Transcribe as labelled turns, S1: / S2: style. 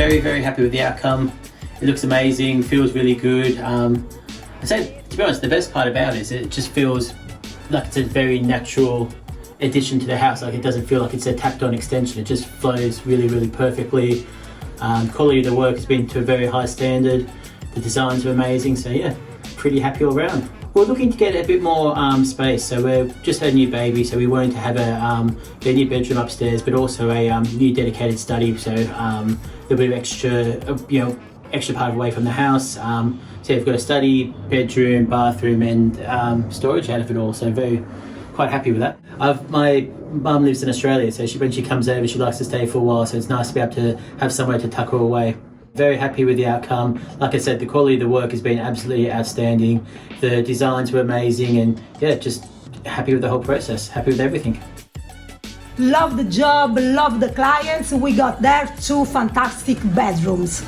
S1: very, very happy with the outcome. It looks amazing, feels really good. I say, to be honest, the best part about it is it just feels like it's a very natural addition to the house. Like, it doesn't feel like it's a tacked on extension. It just flows really, really perfectly. Quality of the work has been to a very high standard. The designs are amazing, so yeah, pretty happy all around. We're looking to get a bit more space, so we've just had a new baby, so we wanted to have a new bedroom upstairs, but also a new dedicated study, so a little bit of extra part away from the house. So we've got a study, bedroom, bathroom, and storage out of it all, so quite happy with that. My mum lives in Australia, so when she comes over, she likes to stay for a while, so it's nice to be able to have somewhere to tuck her away. Very happy with the outcome. Like I said, the quality of the work has been absolutely outstanding. The designs were amazing, and yeah, just happy with the whole process, happy with everything.
S2: Love the job, love the clients. We got there 2 fantastic bedrooms.